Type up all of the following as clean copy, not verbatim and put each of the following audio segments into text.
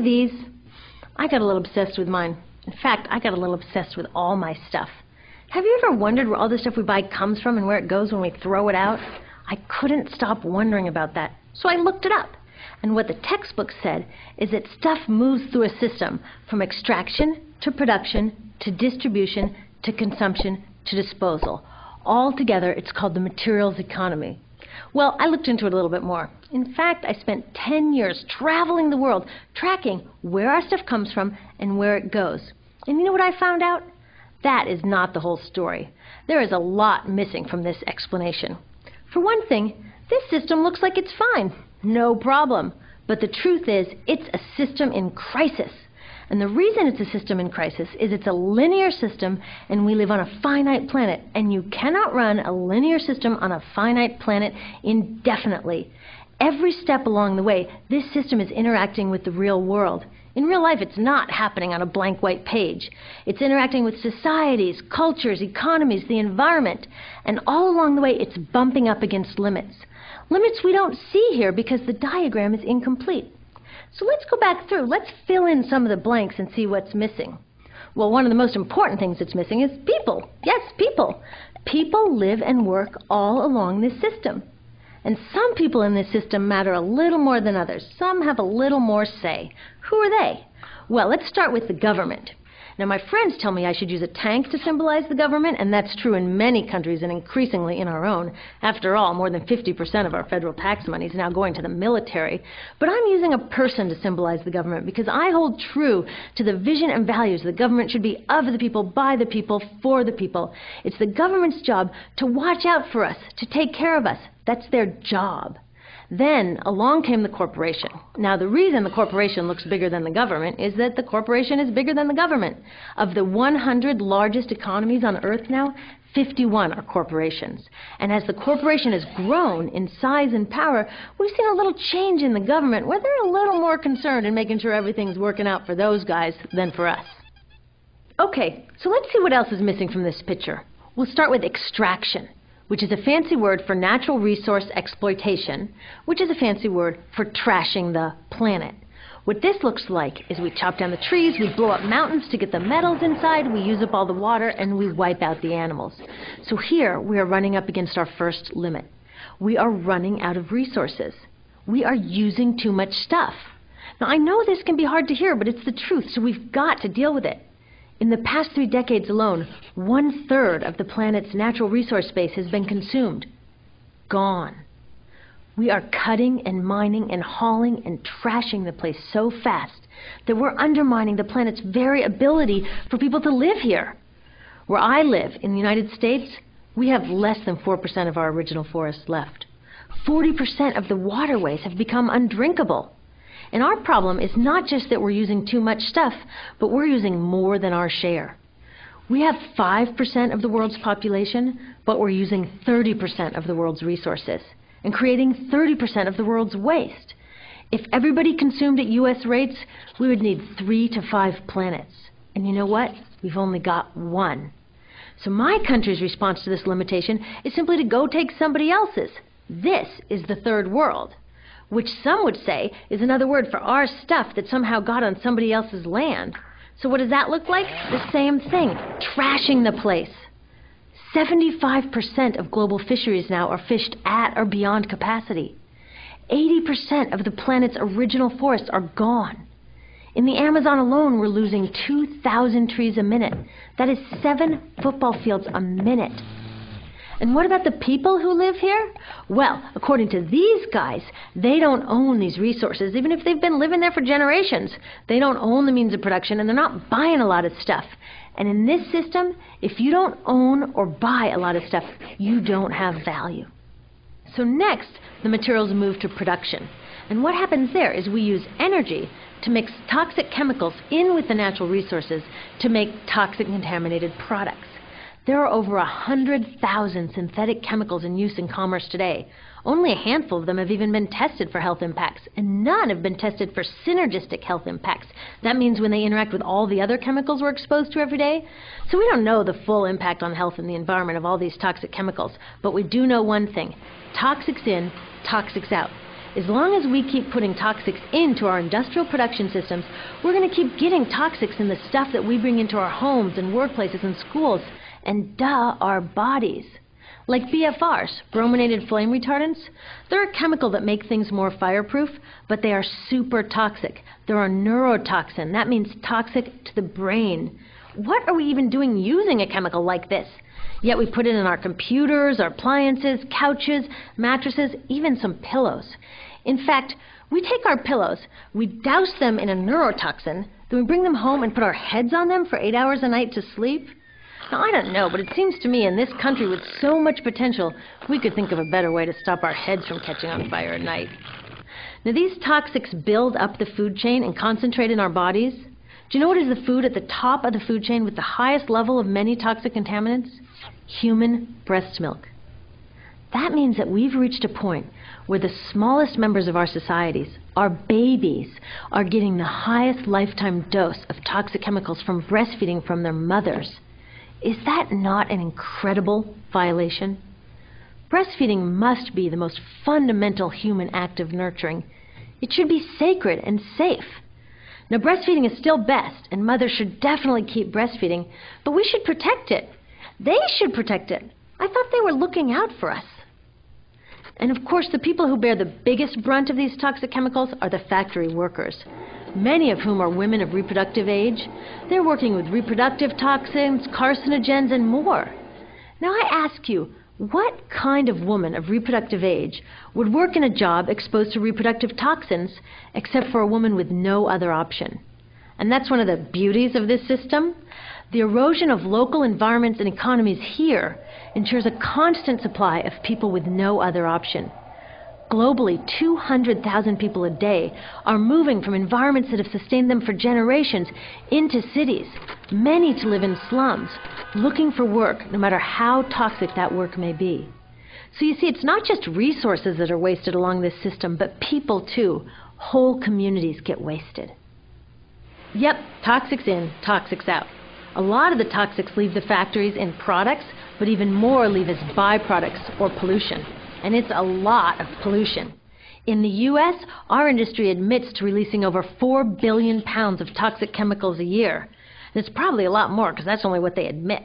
these? I got a little obsessed with mine. In fact, I got a little obsessed with all my stuff. Have you ever wondered where all the stuff we buy comes from and where it goes when we throw it out? I couldn't stop wondering about that, so I looked it up. And what the textbook said is that stuff moves through a system from extraction to production to distribution to consumption to disposal. Altogether, it's called the materials economy. Well, I looked into it a little bit more. In fact, I spent 10 years traveling the world, tracking where our stuff comes from and where it goes. And you know what I found out? That is not the whole story. There is a lot missing from this explanation. For one thing, this system looks like it's fine. No problem. But the truth is, it's a system in crisis. And the reason it's a system in crisis is it's a linear system and we live on a finite planet. And you cannot run a linear system on a finite planet indefinitely. Every step along the way, this system is interacting with the real world. In real life, it's not happening on a blank white page. It's interacting with societies, cultures, economies, the environment. And all along the way, it's bumping up against limits. Limits we don't see here because the diagram is incomplete. So let's go back through. Let's fill in some of the blanks and see what's missing. Well, one of the most important things that's missing is people. Yes, people. People live and work all along this system. And some people in this system matter a little more than others. Some have a little more say. Who are they? Well, let's start with the government. Now, my friends tell me I should use a tank to symbolize the government, and that's true in many countries and increasingly in our own. After all, more than 50% of our federal tax money is now going to the military. But I'm using a person to symbolize the government because I hold true to the vision and values the government should be of the people, by the people, for the people. It's the government's job to watch out for us, to take care of us. That's their job. Then along came the corporation. Now the reason the corporation looks bigger than the government is that the corporation is bigger than the government. Of the 100 largest economies on Earth now, 51 are corporations. And as the corporation has grown in size and power, we've seen a little change in the government where they're a little more concerned in making sure everything's working out for those guys than for us. Okay, so let's see what else is missing from this picture. We'll start with extraction, which is a fancy word for natural resource exploitation, which is a fancy word for trashing the planet. What this looks like is we chop down the trees, we blow up mountains to get the metals inside, we use up all the water, and we wipe out the animals. So here we are running up against our first limit. We are running out of resources. We are using too much stuff. Now I know this can be hard to hear, but it's the truth, so we've got to deal with it. In the past 3 decades alone, 1/3 of the planet's natural resource base has been consumed. Gone. We are cutting and mining and hauling and trashing the place so fast that we're undermining the planet's very ability for people to live here. Where I live, in the United States, we have less than 4% of our original forests left. 40% of the waterways have become undrinkable. And our problem is not just that we're using too much stuff, but we're using more than our share. We have 5% of the world's population, but we're using 30% of the world's resources and creating 30% of the world's waste. If everybody consumed at US rates, we would need 3 to 5 planets. And you know what? We've only got 1. So my country's response to this limitation is simply to go take somebody else's. This is the third world, which some would say is another word for our stuff that somehow got on somebody else's land. So what does that look like? The same thing, trashing the place. 75% of global fisheries now are fished at or beyond capacity. 80% of the planet's original forests are gone. In the Amazon alone, we're losing 2,000 trees a minute. That is 7 football fields a minute. And what about the people who live here? Well, according to these guys, they don't own these resources, even if they've been living there for generations. They don't own the means of production, and they're not buying a lot of stuff. And in this system, if you don't own or buy a lot of stuff, you don't have value. So next, the materials move to production. And what happens there is we use energy to mix toxic chemicals in with the natural resources to make toxic contaminated products. There are over 100,000 synthetic chemicals in use in commerce today. Only a handful of them have even been tested for health impacts, and none have been tested for synergistic health impacts. That means when they interact with all the other chemicals we're exposed to every day. So we don't know the full impact on health and the environment of all these toxic chemicals, but we do know one thing: toxics in, toxics out. As long as we keep putting toxics into our industrial production systems, we're going to keep getting toxics in the stuff that we bring into our homes and workplaces and schools, and our bodies. Like BFRs, brominated flame retardants, they're a chemical that make things more fireproof, but they are super toxic. They're a neurotoxin. That means toxic to the brain. What are we even doing using a chemical like this? Yet we put it in our computers, our appliances, couches, mattresses, even some pillows. In fact, we take our pillows, we douse them in a neurotoxin, then we bring them home and put our heads on them for 8 hours a night to sleep. Now, I don't know, but it seems to me in this country with so much potential, we could think of a better way to stop our heads from catching on fire at night. Now, these toxics build up the food chain and concentrate in our bodies. Do you know what is the food at the top of the food chain with the highest level of many toxic contaminants? Human breast milk. That means that we've reached a point where the smallest members of our societies, our babies, are getting the highest lifetime dose of toxic chemicals from breastfeeding from their mothers. Is that not an incredible violation? Breastfeeding must be the most fundamental human act of nurturing. It should be sacred and safe. Now, breastfeeding is still best, and mothers should definitely keep breastfeeding, but we should protect it. They should protect it. I thought they were looking out for us. And of course, the people who bear the biggest brunt of these toxic chemicals are the factory workers, many of whom are women of reproductive age. They're working with reproductive toxins, carcinogens, and more. Now I ask you, what kind of woman of reproductive age would work in a job exposed to reproductive toxins except for a woman with no other option? And that's one of the beauties of this system. The erosion of local environments and economies here ensures a constant supply of people with no other option. Globally, 200,000 people a day are moving from environments that have sustained them for generations into cities, many to live in slums, looking for work, no matter how toxic that work may be. So you see, it's not just resources that are wasted along this system, but people too. Whole communities get wasted. Yep, toxics in, toxics out. A lot of the toxics leave the factories in products, but even more leave as byproducts or pollution. And it's a lot of pollution. In the U.S., our industry admits to releasing over 4 billion pounds of toxic chemicals a year. And it's probably a lot more, because that's only what they admit.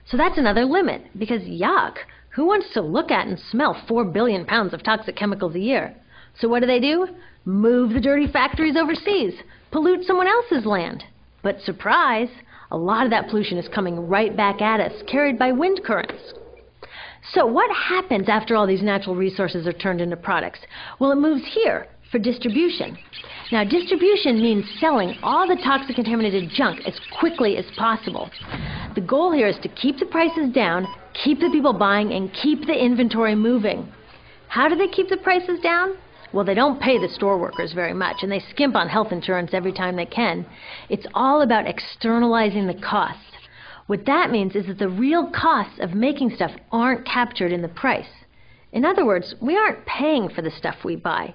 So that's another limit, because yuck, who wants to look at and smell 4 billion pounds of toxic chemicals a year? So what do? Move the dirty factories overseas, pollute someone else's land. But surprise, a lot of that pollution is coming right back at us, carried by wind currents. So what happens after all these natural resources are turned into products? Well, it moves here for distribution. Now, distribution means selling all the toxic contaminated junk as quickly as possible. The goal here is to keep the prices down, keep the people buying, and keep the inventory moving. How do they keep the prices down? Well, they don't pay the store workers very much, and they skimp on health insurance every time they can. It's all about externalizing the costs. What that means is that the real costs of making stuff aren't captured in the price. In other words, we aren't paying for the stuff we buy.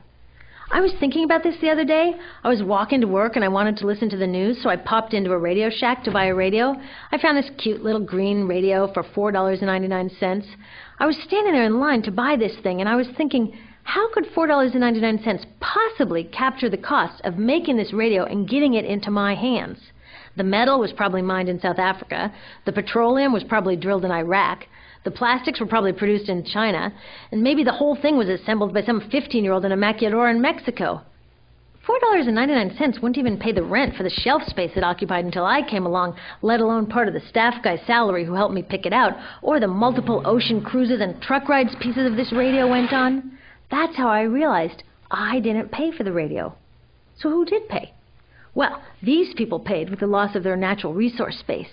I was thinking about this the other day. I was walking to work and I wanted to listen to the news, so I popped into a Radio Shack to buy a radio. I found this cute little green radio for $4.99. I was standing there in line to buy this thing, and I was thinking, how could $4.99 possibly capture the cost of making this radio and getting it into my hands? The metal was probably mined in South Africa. The petroleum was probably drilled in Iraq. The plastics were probably produced in China. And maybe the whole thing was assembled by some 15-year-old in a maquiladora in Mexico. $4.99 wouldn't even pay the rent for the shelf space it occupied until I came along, let alone part of the staff guy's salary who helped me pick it out, or the multiple ocean cruises and truck rides pieces of this radio went on. That's how I realized I didn't pay for the radio. So who did pay? Well, these people paid with the loss of their natural resource space.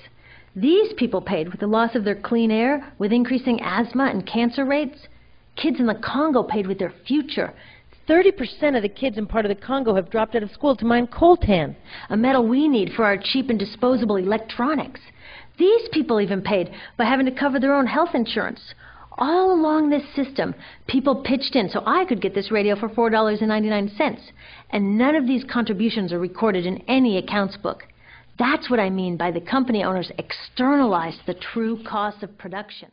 These people paid with the loss of their clean air, with increasing asthma and cancer rates. Kids in the Congo paid with their future. 30% of the kids in part of the Congo have dropped out of school to mine coltan, a metal we need for our cheap and disposable electronics. These people even paid by having to cover their own health insurance. All along this system, people pitched in so I could get this radio for $4.99. And none of these contributions are recorded in any accounts book. That's what I mean by the company owners externalized the true cost of production.